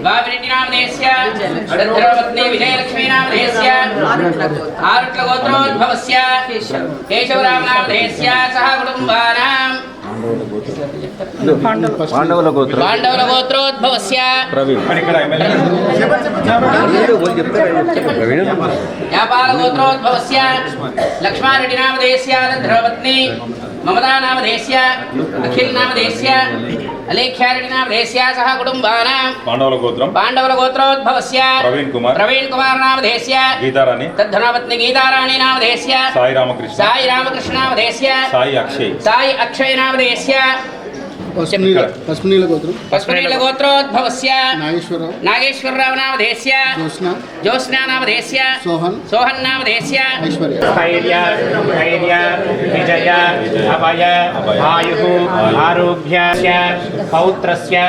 बाबिरेड्डी नामधेयस्य धर्मपत्नी विजयलक्ष्मी नामधेयस्य आरुट्ल गोत्रोद्भवस्य केशवराम नामधेयस्य सह कुटुम्बानां पांडवल गोत्रोद्भवस्य व्यापार गोत्रोद्भवस्य लक्ष्मारेड्डी नामधेयस्य धर्मपत्नी ममता नामधेयस्य अखिल नामधेयस्य अलेख्यारेड्डी नामधेयस्य सह कुटुम्बानां पांडवल गोत्रोद्भवस्य प्रवीण कुमार नामधेयस्य तद्धर्मपत्नी गीताराणी नामधेयस्य साई रामकृष्ण नामधेयस्य साई अक्षय नामधेयस्य पश्मनील गोत्रोद्भवस्य नागेश्वरराव नामधेयस्य ज्योत्स्ना नामधेयस्य सोहन नामधेयस्य स्थैर्य विजय अभय आयुः आरोग्य पौत्रस्य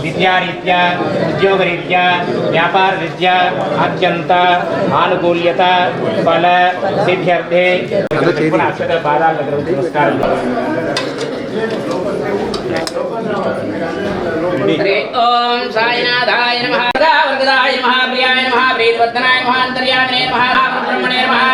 विद्यारीत्या उद्योगरीत्या व्यापाररीत्या अत्यंत आनुकूल्यता फल सिद्ध्यर्थे ओम साईनाथाय नमः वरदाय नमः प्रियाय नमः प्रीतवर्धनाय नमः अंतर्यामिने नमः ब्रह्मणे नमः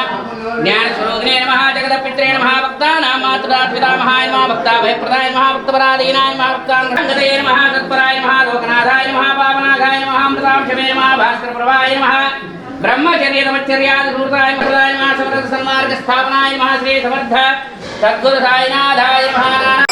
ज्ञानस्वरूपिणे नमः जगदपित्रे नमः भक्तानां मातृपितामहाय नमः भक्ताभयप्रदाय नमः भक्तपराधीनाय नमः भक्ताङ्गते नमः तत्पराय नमः लोकनाथाय नमः पावनाथाय नमः अमृताक्षमे नमः भास्करप्रभाय नमः ब्रह्मचर्य तपश्चर्यादिसूत्राय नमः समर्थ सन्मार्ग स्थापनाय नमः श्री समर्थ सद्गुरु साईनाथाय नमः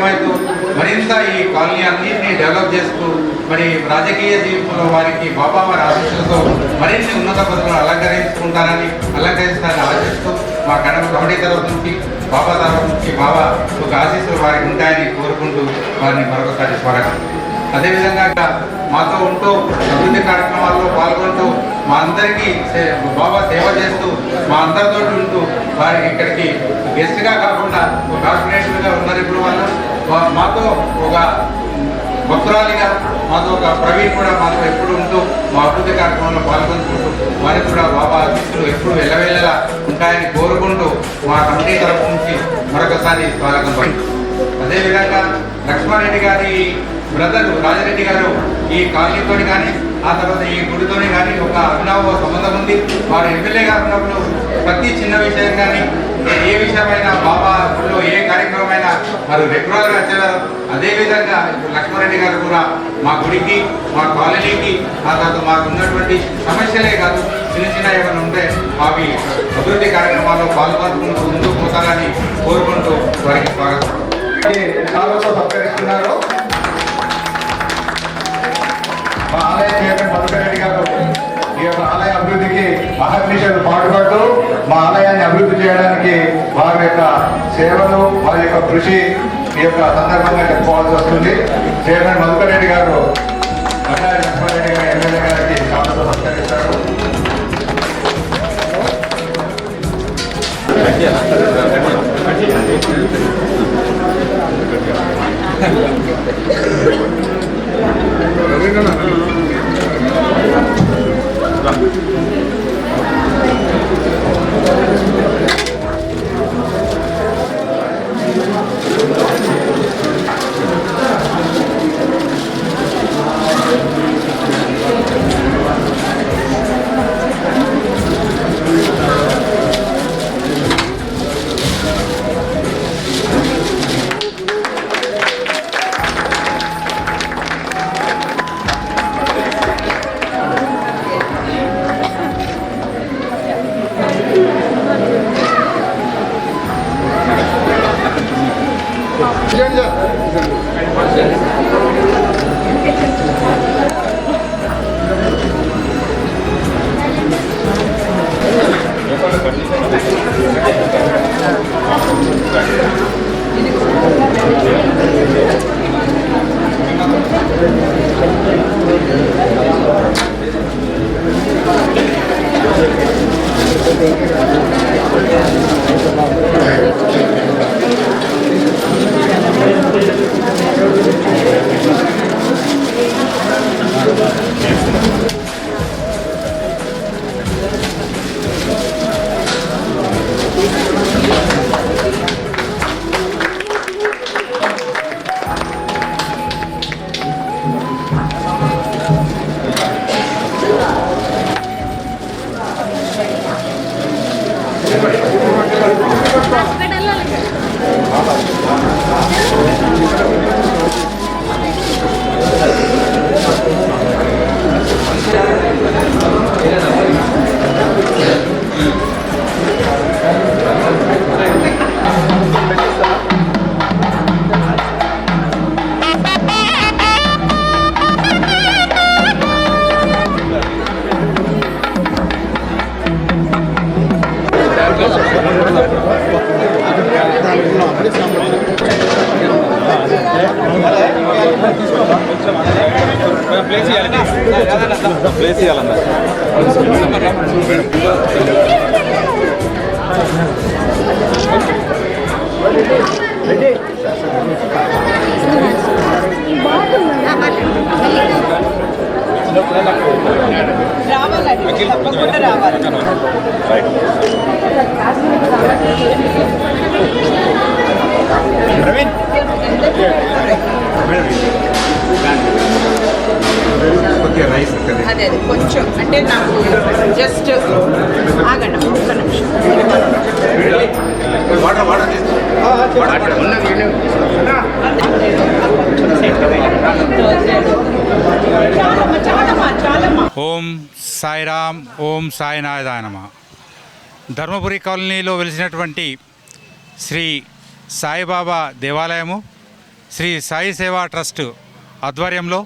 ఏమైతే మరింత ఈ కాలనీ అన్నింటినీ డెవలప్ చేస్తూ మరి రాజకీయ జీవితంలో వారికి బాబా వారి ఆశీస్సులతో మరిన్ని ఉన్నత పదవులను అలంకరిస్తారని ఆశిస్తూ మా కమిటీ తరఫు నుంచి బాబా తరఫు నుంచి బాబా ఒక ఆశీస్సులు వారికి ఉంటాయని కోరుకుంటూ వారిని మరొకసారి స్వాగతం. అదేవిధంగా మాతో ఉంటూ అభివృద్ధి కార్యక్రమాల్లో పాల్గొంటూ మా అందరికీ బాబా సేవ చేస్తూ మా అందరితో ఉంటూ వారికి ఇక్కడికి గెస్ట్గా కాకుండా ఒక కార్పొరేటర్గా ఉన్నారు. ఇప్పుడు వాళ్ళు మాతో ఒక భక్తురాలిగా మాతో ఒక ప్రవీణ్ కూడా మాతో ఎప్పుడు ఉంటూ మా అభివృద్ధి కార్యక్రమంలో పాల్గొంటుకుంటూ వారికి కూడా బాబా ఆశీస్సులు ఎప్పుడు వెళ్ళవేళలా ఉంటాయని కోరుకుంటూ మా కమిటీ తరఫు నుంచి మరొకసారి స్వాగతం పలుకుతాం. అదేవిధంగా లక్ష్మారెడ్డి గారి బ్రదరు రాజరెడ్డి గారు ఈ కాలనీతో కానీ ఆ తర్వాత ఈ గుడితోనే కానీ ఒక అభినవ సంబంధం ఉంది. వారు ఎమ్మెల్యే గారు ఉన్నప్పుడు ప్రతి చిన్న విషయం కానీ ఏ విషయమైనా బాబా గుడిలో ఏ కార్యక్రమమైనా వారు రెగ్యులర్గా వచ్చేవారు. అదేవిధంగా లక్ష్మారెడ్డి గారు కూడా మా గుడికి మా కాలనీకి ఆ తర్వాత మాకు ఉన్నటువంటి సమస్యలే కాదు చిన్న చిన్న ఏమైనా ఉంటే అవి అభివృద్ధి కార్యక్రమాల్లో పాల్గొనుకుంటూ ముందుకు పోతారని కోరుకుంటూ వారికి స్వాగతం. సత్కరిస్తున్నారు మా ఆలయ చైర్మన్ మధుకరెడ్డి గారు ఈ యొక్క ఆలయ అభివృద్ధికి మహర్నిశలు పాటుపడుతూ మా ఆలయాన్ని అభివృద్ధి చేయడానికి వారి యొక్క సేవలు వారి యొక్క కృషి ఈ యొక్క సందర్భంగా చెప్పుకోవాల్సి వస్తుంది. చైర్మన్ మధుకరెడ్డి గారు బండారి లక్ష్మారెడ్డి గారు ఎమ్మెల్యే గారికి శాంతితో సత్కరిస్తారు. ప్లేస్ ఇవ్వాలన్నా అదే కొంచెం అంటే నాకు జస్ట్ ఆగండి ఒక్క నిమిషం. ఓం సాయిరామ్, ఓం సాయినాథాయ నమః. ధర్మపురి కాలనీలో వెలిసినటువంటి శ్రీ సాయిబాబా దేవాలయము శ్రీ సాయి సేవా ట్రస్ట్ ఆధ్వర్యంలో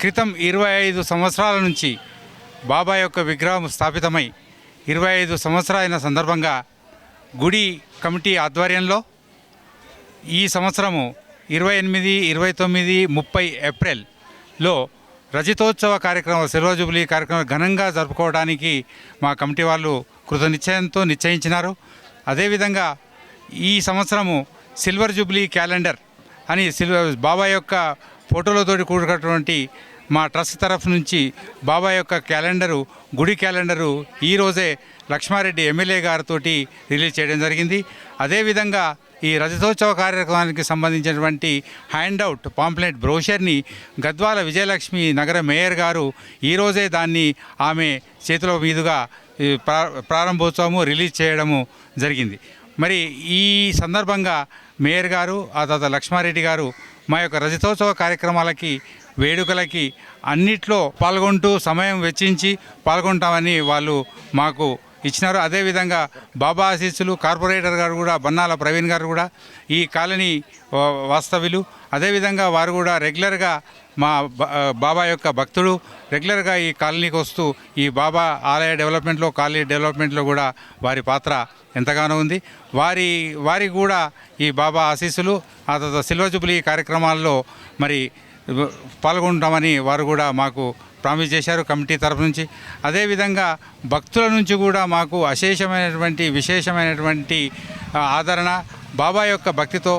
క్రితం 25 సంవత్సరాల నుంచి బాబా యొక్క విగ్రహం స్థాపితమై 25 సంవత్సరాలైన సందర్భంగా గుడి కమిటీ ఆధ్వర్యంలో ఈ సంవత్సరము 28, 29, 30 ఏప్రిల్లో రజతోత్సవ కార్యక్రమం, సిల్వర్ జూబ్లీ కార్యక్రమం ఘనంగా జరుపుకోవడానికి మా కమిటీ వాళ్ళు కృతనిశ్చయంతో నిశ్చయించినారు. అదేవిధంగా ఈ సంవత్సరము సిల్వర్ జూబ్లీ క్యాలెండర్ అని బాబా యొక్క ఫోటోలతోటి కూడుకున్నటువంటి మా ట్రస్ట్ తరఫు నుంచి బాబా యొక్క క్యాలెండరు, గుడి క్యాలెండరు ఈరోజే లక్ష్మారెడ్డి ఎమ్మెల్యే గారితో రిలీజ్ చేయడం జరిగింది. అదేవిధంగా ఈ రజతోత్సవ కార్యక్రమానికి సంబంధించినటువంటి హ్యాండ్అవుట్ పాంప్లెట్ బ్రోషర్ని గద్వాల విజయలక్ష్మి నగర మేయర్ గారు ఈరోజే దాన్ని ఆమె చేతుల మీదుగా ప్రారంభోత్సవము రిలీజ్ చేయడము జరిగింది. మరి ఈ సందర్భంగా మేయర్ గారు, ఆ తర్వాత లక్ష్మారెడ్డి గారు మా యొక్క రజతోత్సవ కార్యక్రమాలకి, వేడుకలకి అన్నిట్లో పాల్గొంటూ సమయం వెచ్చించి పాల్గొంటామని వాళ్ళు మాకు ఇచ్చినారు. అదేవిధంగా బాబా ఆశీస్సులు కార్పొరేటర్ గారు కూడా, బన్నాల ప్రవీణ్ గారు కూడా ఈ కాలనీ వాస్తవ్యులు. అదేవిధంగా వారు కూడా రెగ్యులర్గా మా బాబా యొక్క భక్తుడు, రెగ్యులర్గా ఈ కాలనీకి వస్తూ ఈ బాబా ఆలయ డెవలప్మెంట్లో, కాలనీ డెవలప్మెంట్లో కూడా వారి పాత్ర ఎంతగానో ఉంది. వారికి కూడా ఈ బాబా ఆశీస్సులు, ఆ తర్వాత సిల్వర్ జూబ్లీ కార్యక్రమాల్లో మరి పాల్గొంటామని వారు కూడా మాకు ప్రామిస్ చేశారు కమిటీ తరఫు నుంచి. అదేవిధంగా భక్తుల నుంచి కూడా మాకు అశేషమైనటువంటి విశేషమైనటువంటి ఆదరణ. బాబా యొక్క భక్తితో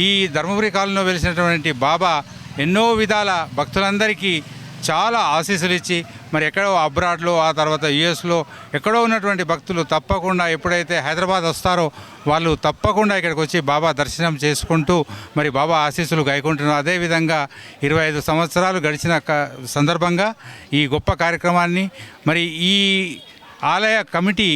ఈ ధర్మపురి కాలంలో వెలిసినటువంటి బాబా ఎన్నో విధాల భక్తులందరికీ చాలా ఆశీస్సులు ఇచ్చి మరి ఎక్కడో అబ్రాడ్లో, ఆ తర్వాత యుఎస్లో ఎక్కడో ఉన్నటువంటి భక్తులు తప్పకుండా ఎప్పుడైతే హైదరాబాద్ వస్తారో వాళ్ళు తప్పకుండా ఇక్కడికి వచ్చి బాబా దర్శనం చేసుకుంటూ మరి బాబా ఆశీస్సులు గైకుంటున్నారు. అదేవిధంగా 25 సంవత్సరాలు గడిచిన సందర్భంగా ఈ గొప్ప కార్యక్రమాన్ని మరి ఈ ఆలయ కమిటీ,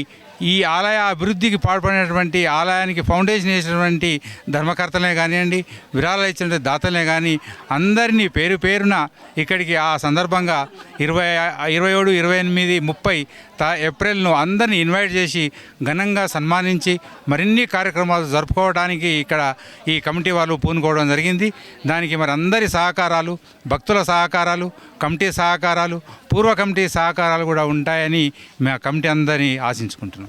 ఈ ఆలయ అభివృద్ధికి పాల్పడినటువంటి, ఆలయానికి ఫౌండేషన్ వేసినటువంటి ధర్మకర్తలే కానివ్వండి, విరాళాలు ఇచ్చిన దాతలే కానీ అందరినీ పేరు పేరున ఇక్కడికి ఆ సందర్భంగా 27, 28, 30 ఏప్రిల్ను అందరినీ ఇన్వైట్ చేసి ఘనంగా సన్మానించి మరిన్ని కార్యక్రమాలు జరుపుకోవడానికి ఇక్కడ ఈ కమిటీ వాళ్ళు పూనుకోవడం జరిగింది. దానికి మరి అందరి సహకారాలు, భక్తుల సహకారాలు, కమిటీ సహకారాలు, పూర్వ కమిటీ సహకారాలు కూడా ఉంటాయని మా కమిటీ అందరినీ ఆశించుకుంటున్నాం.